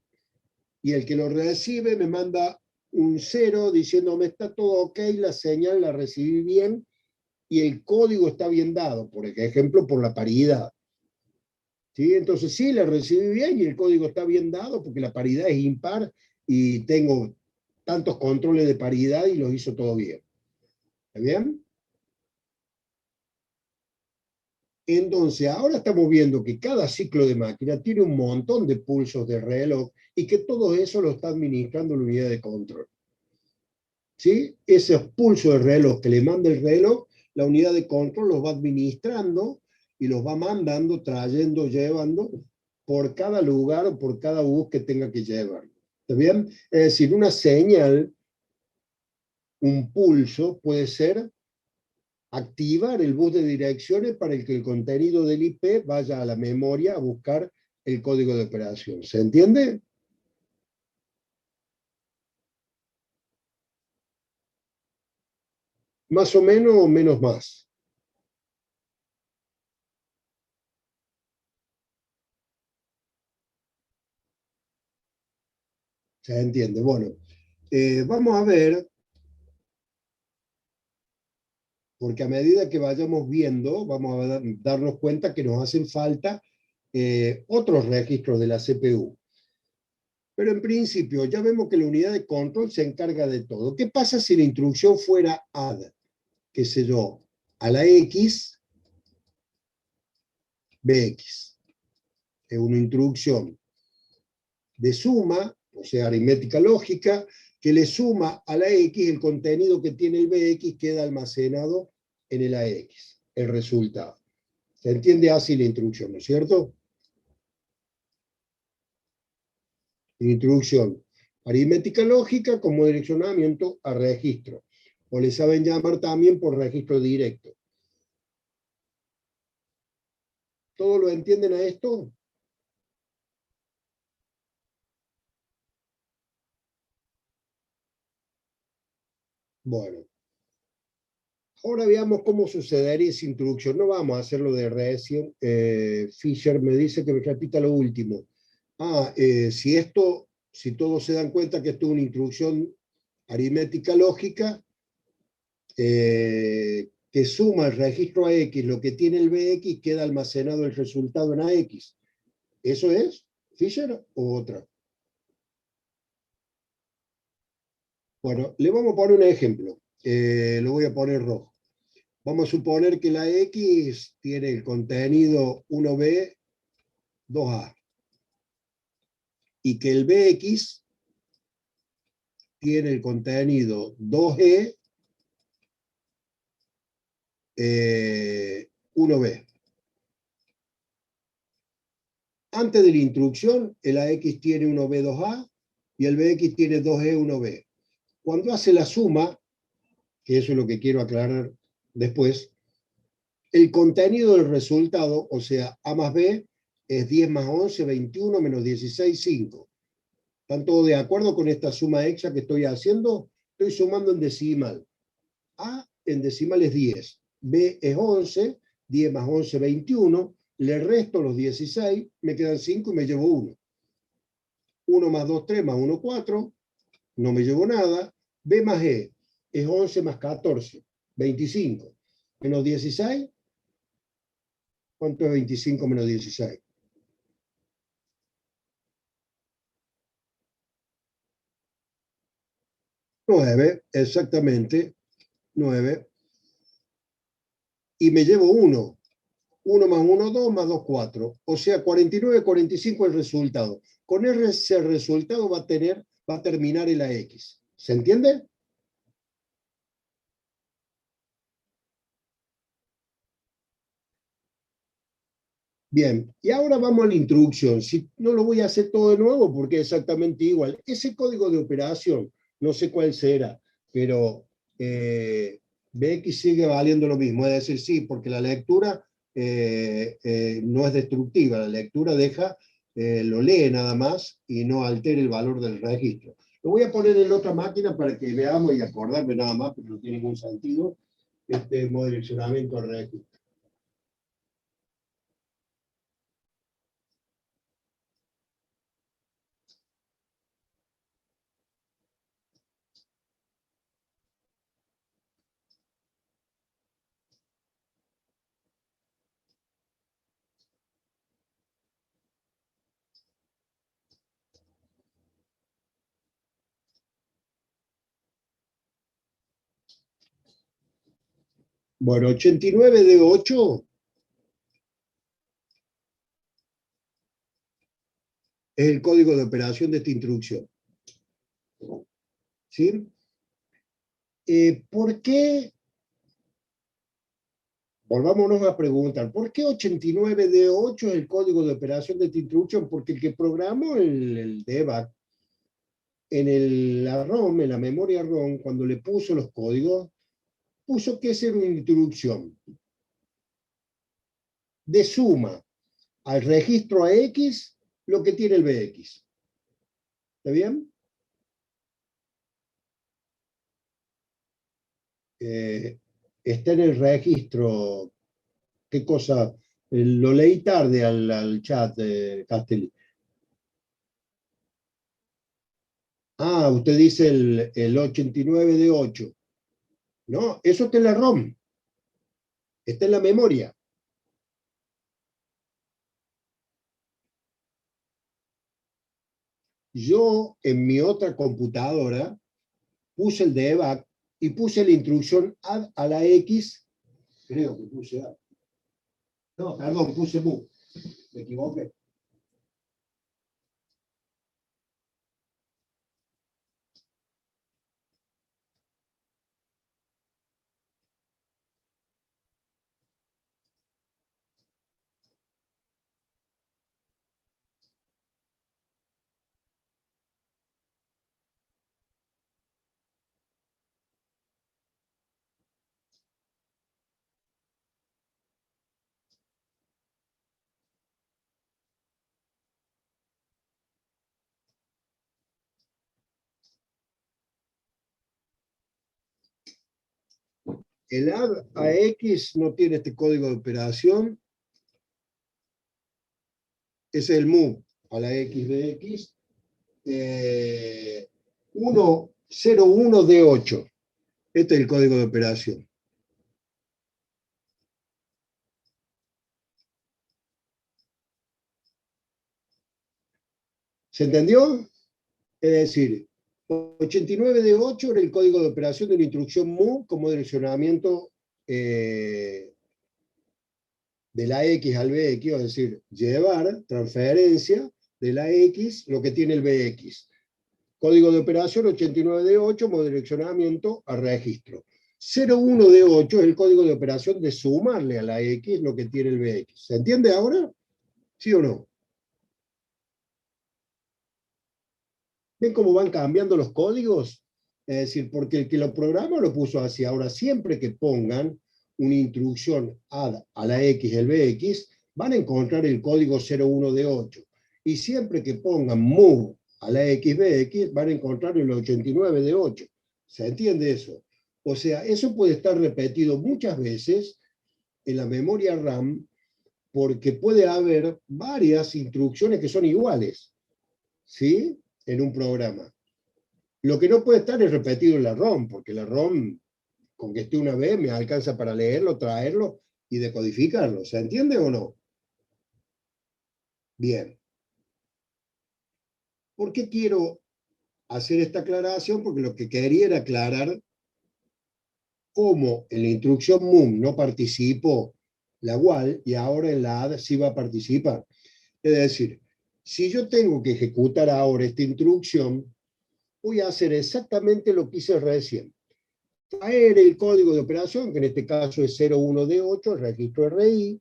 y el que lo recibe me manda un 0 diciéndome está todo ok, la señal la recibí bien y el código está bien dado, por ejemplo, por la paridad. ¿Sí? Entonces sí, la recibí bien y el código está bien dado porque la paridad es impar y tengo tantos controles de paridad y los hizo todo bien. ¿Está bien? Entonces, ahora estamos viendo que cada ciclo de máquina tiene un montón de pulsos de reloj y que todo eso lo está administrando la unidad de control. ¿Sí? Esos pulsos de reloj que le manda el reloj, la unidad de control los va administrando y los va mandando, trayendo, llevando por cada lugar o por cada bus que tenga que llevar. ¿Está bien? Es decir, una señal, un pulso puede ser activar el bus de direcciones para que el contenido del IP vaya a la memoria a buscar el código de operación. ¿Se entiende? Más o menos más. ¿Se entiende? Bueno, vamos a ver, porque a medida que vayamos viendo, vamos a darnos cuenta que nos hacen falta otros registros de la CPU. Pero en principio ya vemos que la unidad de control se encarga de todo. ¿Qué pasa si la instrucción fuera add, qué sé yo, a la X bx. Es una instrucción de suma, o sea, aritmética lógica, que le suma a la x el contenido que tiene el bx, queda almacenado en el ax, el resultado. ¿Se entiende así la instrucción, no es cierto? Introducción. Aritmética lógica como direccionamiento a registro. O le saben llamar también por registro directo. ¿Todos lo entienden a esto? Bueno. Ahora veamos cómo sucedería esa introducción. No vamos a hacerlo de recién. Fisher me dice que me repita lo último. Si todos se dan cuenta que esto es una introducción aritmética lógica, que suma el registro a X, lo que tiene el BX, queda almacenado el resultado en AX. ¿Eso es, Fisher, o otra? Bueno, le vamos a poner un ejemplo. Lo voy a poner rojo. Vamos a suponer que la X tiene el contenido 1B, 2A. Y que el BX tiene el contenido 2E, 1B. Antes de la introducción, el AX tiene 1B, 2A y el BX tiene 2E, 1B. Cuando hace la suma, que eso es lo que quiero aclarar después, el contenido del resultado, o sea, A más B, es 10 más 11, 21, menos 16, 5. ¿Están todos de acuerdo con esta suma hexa que estoy haciendo? Estoy sumando en decimal. A en decimal es 10, B es 11, 10 más 11, 21, le resto los 16, me quedan 5 y me llevo 1. 1 más 2, 3, más 1, 4, no me llevo nada. B más E es 11 más 14, 25. Menos 16, ¿cuánto es 25 menos 16? 9, exactamente, 9. Y me llevo 1. 1 más 1, 2, más 2, 4. O sea, 49, 45 el resultado. Con ese resultado va a terminar el AX. ¿Se entiende? Bien, y ahora vamos a la introducción. No lo voy a hacer todo de nuevo porque es exactamente igual. Ese código de operación, no sé cuál será, pero BX sigue valiendo lo mismo. Es decir, sí, porque la lectura no es destructiva. La lectura lo lee nada más y no altera el valor del registro. Lo voy a poner en la otra máquina para que veamos y acordarme nada más, porque no tiene ningún sentido este modo de direccionamiento al registro. Bueno, 89 de 8 es el código de operación de esta introducción. ¿Sí? ¿Por qué? Volvámonos a preguntar, ¿por qué 89 de 8 es el código de operación de esta introducción? Porque el que programó el debug la ROM, en la memoria ROM, cuando le puso los códigos, puso que es una introducción de suma al registro AX lo que tiene el BX. ¿Está bien? Está en el registro. ¿Qué cosa? Lo leí tarde al chat de Castelli. Usted dice el 89 de 8. No, eso está en la ROM. Está en la memoria. Yo, en mi otra computadora, puse el debug y puse la instrucción add a la X. Creo que puse add. No, perdón, puse mu. Me equivoqué. El add a X no tiene este código de operación. Ese es el move a la X de X. 101D8. Este es el código de operación. ¿Se entendió? Es decir, 89D8 era el código de operación de una instrucción move como direccionamiento de la X al BX, es decir, llevar transferencia de la X lo que tiene el BX. Código de operación 89D8, modo de direccionamiento a registro. 01D8 es el código de operación de sumarle a la X lo que tiene el BX. ¿Se entiende ahora? ¿Sí o no? ¿Ven cómo van cambiando los códigos? Es decir, porque el que lo programa lo puso así. Ahora, siempre que pongan una instrucción add a la X el BX, van a encontrar el código 01D8. Y siempre que pongan move a la XBX, van a encontrar el 89D8. ¿Se entiende eso? O sea, eso puede estar repetido muchas veces en la memoria RAM porque puede haber varias instrucciones que son iguales, ¿sí? En un programa. Lo que no puede estar es repetido en la ROM, porque la ROM, con que esté una vez, me alcanza para leerlo, traerlo y decodificarlo. ¿Se entiende o no? Bien. ¿Por qué quiero hacer esta aclaración? Porque lo que quería era aclarar cómo en la instrucción MUM no participó la WAL y ahora en la AD sí va a participar. Es decir, si yo tengo que ejecutar ahora esta instrucción, voy a hacer exactamente lo que hice recién. Traer el código de operación, que en este caso es 01D8, el registro RI,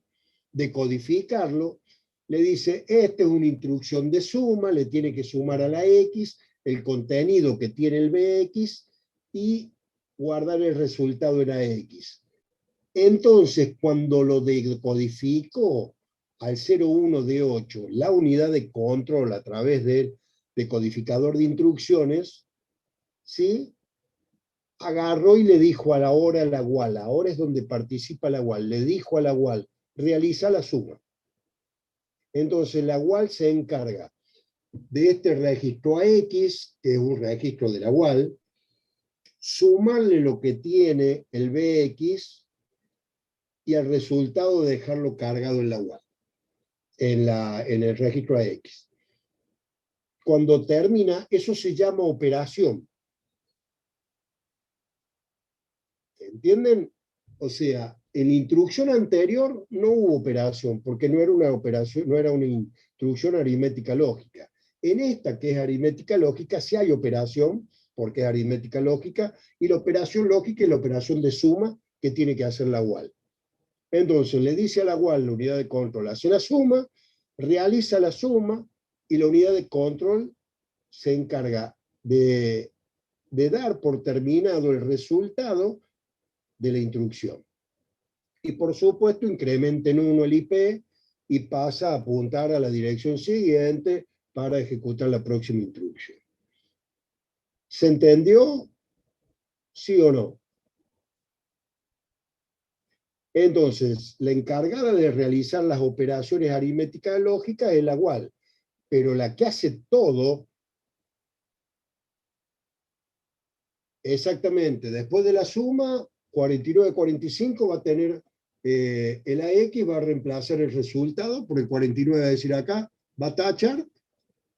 decodificarlo, le dice, esta es una instrucción de suma, le tiene que sumar a la X el contenido que tiene el BX y guardar el resultado en AX. Entonces, cuando lo decodifico al 01D8, la unidad de control a través del decodificador de instrucciones, ¿sí? Agarró y le dijo a la hora ahora es donde participa la WAL, le dijo a la WAL, realiza la suma. Entonces la WAL se encarga de este registro AX, que es un registro de la WAL, sumarle lo que tiene el BX y al resultado de dejarlo cargado en la WAL, en el registro AX. Cuando termina, eso se llama operación. ¿Entienden? O sea, en la instrucción anterior no hubo operación, porque no era una operación, no era una instrucción aritmética lógica. En esta, que es aritmética lógica, sí hay operación, porque es aritmética lógica, y la operación lógica es la operación de suma que tiene que hacer la WAL. Entonces le dice a la WAL, la unidad de control hace la suma, realiza la suma, y la unidad de control se encarga de dar por terminado el resultado de la instrucción. Y por supuesto incrementa en 1 el IP y pasa a apuntar a la dirección siguiente para ejecutar la próxima instrucción. ¿Se entendió? ¿Sí o no? Entonces, la encargada de realizar las operaciones aritméticas lógicas es la WAL, pero la que hace todo, exactamente, después de la suma, 49-45 va a tener el AX, va a reemplazar el resultado por el 49, es decir, acá va a tachar,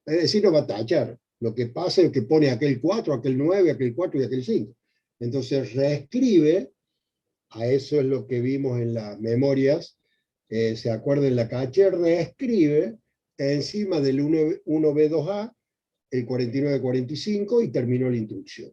es decir, no va a tachar. Lo que pasa es que pone aquel 4, aquel 9, aquel 4 y aquel 5. Entonces reescribe, a eso es lo que vimos en las memorias, se acuerden, la caché reescribe encima del 1B2A el 49-45 y terminó la instrucción.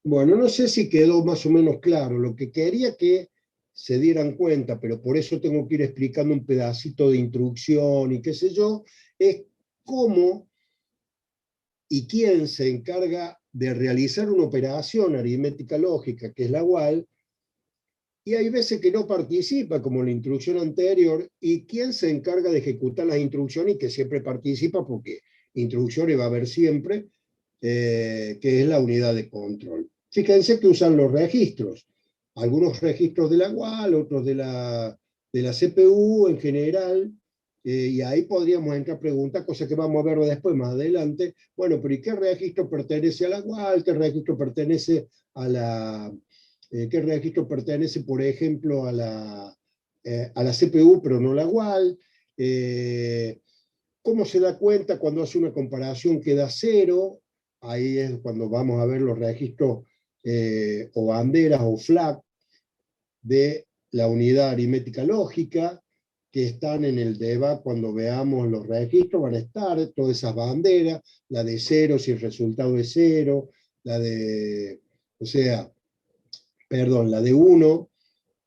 Bueno, no sé si quedó más o menos claro. Lo que quería que se dieran cuenta, pero por eso tengo que ir explicando un pedacito de instrucción y qué sé yo, es cómo y quién se encarga de realizar una operación aritmética lógica, que es la UAL, y hay veces que no participa, como en la instrucción anterior, y quién se encarga de ejecutar las instrucciones y que siempre participa, porque instrucciones va a haber siempre, que es la unidad de control. Fíjense que usan los registros, algunos registros de la UAL, otros de la CPU en general, y ahí podríamos entrar a preguntas, cosas que vamos a ver después, más adelante. Bueno, pero ¿y qué registro pertenece a la UAL? ¿Qué registro pertenece a la... ¿Qué registro pertenece, por ejemplo, a la CPU, pero no la UAL? ¿Cómo se da cuenta cuando hace una comparación que da cero? Ahí es cuando vamos a ver los registros o banderas o flag de la unidad aritmética lógica que están en el debug. Cuando veamos los registros van a estar todas esas banderas, la de cero si el resultado es cero, la de, o sea, perdón, la de 1,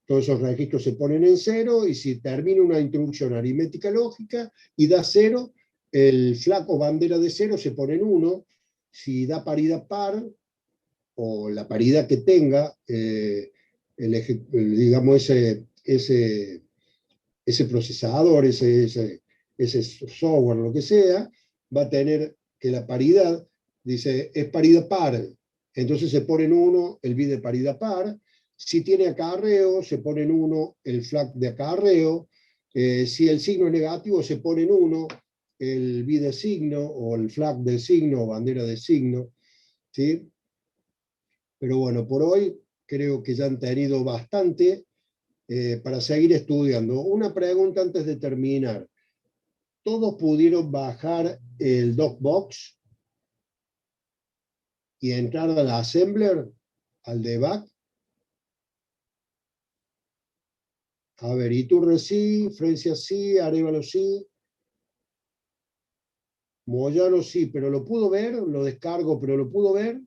todos esos registros se ponen en cero, y si termina una instrucción aritmética lógica y da cero, el flaco bandera de cero se pone en 1. Si da paridad par, o la paridad que tenga, digamos, ese procesador, ese software, lo que sea, va a tener que la paridad, dice, es paridad par, entonces se pone en 1 el bit de paridad par. Si tiene acarreo, se pone en 1 el flag de acarreo. Si el signo es negativo, se pone en 1 el bit de signo, o el flag de signo, o bandera de signo, ¿sí? Pero bueno, por hoy creo que ya han tenido bastante para seguir estudiando. Una pregunta antes de terminar. ¿Todos pudieron bajar el DocBox y entrar al assembler, al debug? A ver, Iturre sí, Frencia sí, Arevalo sí, Moyano sí, pero lo pudo ver, lo descargo, pero lo pudo ver.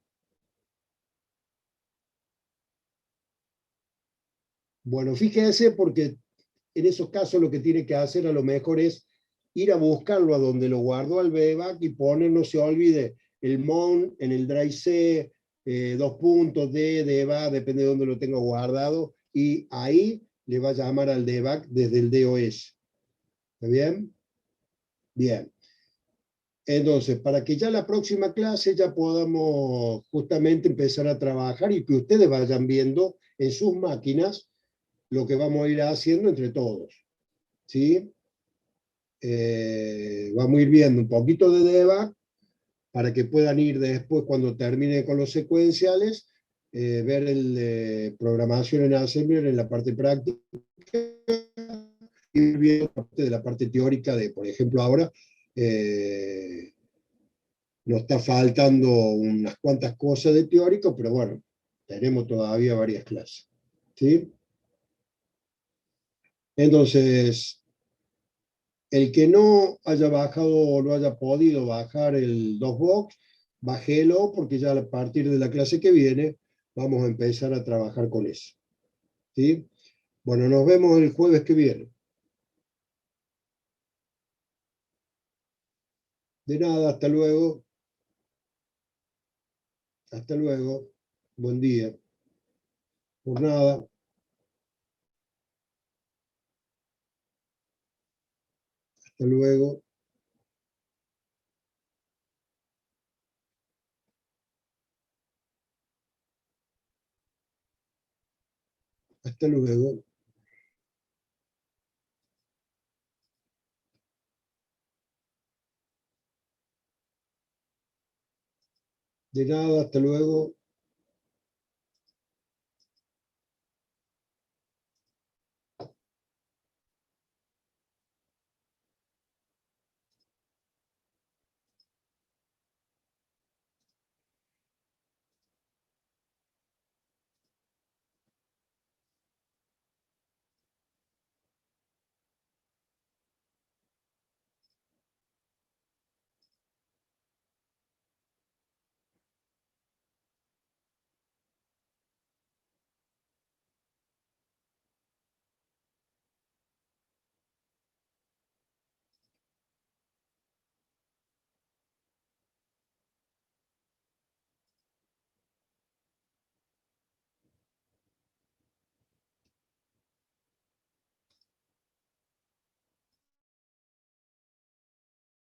Bueno, fíjese, porque en esos casos lo que tiene que hacer a lo mejor es ir a buscarlo a donde lo guardó al debug y poner, no se olvide, el mount en el drive C, dos puntos de debug, depende de dónde lo tenga guardado, y ahí le va a llamar al debug desde el DOS. ¿Está bien? Bien. Entonces, para que ya la próxima clase ya podamos justamente empezar a trabajar y que ustedes vayan viendo en sus máquinas lo que vamos a ir haciendo entre todos. ¿Sí? Vamos a ir viendo un poquito de debug para que puedan ir después, cuando termine con los secuenciales, ver el de programación en Assembler en la parte práctica, y ir viendo parte de la parte teórica de, por ejemplo, ahora nos está faltando unas cuantas cosas de teórico, pero bueno, tenemos todavía varias clases. ¿Sí? Entonces, el que no haya bajado o no haya podido bajar el DOSBox, bájelo, porque ya a partir de la clase que viene vamos a empezar a trabajar con eso. ¿Sí? Bueno, nos vemos el jueves que viene. De nada, hasta luego. Hasta luego. Buen día. Por nada. Hasta luego. Hasta luego. De nada, hasta luego.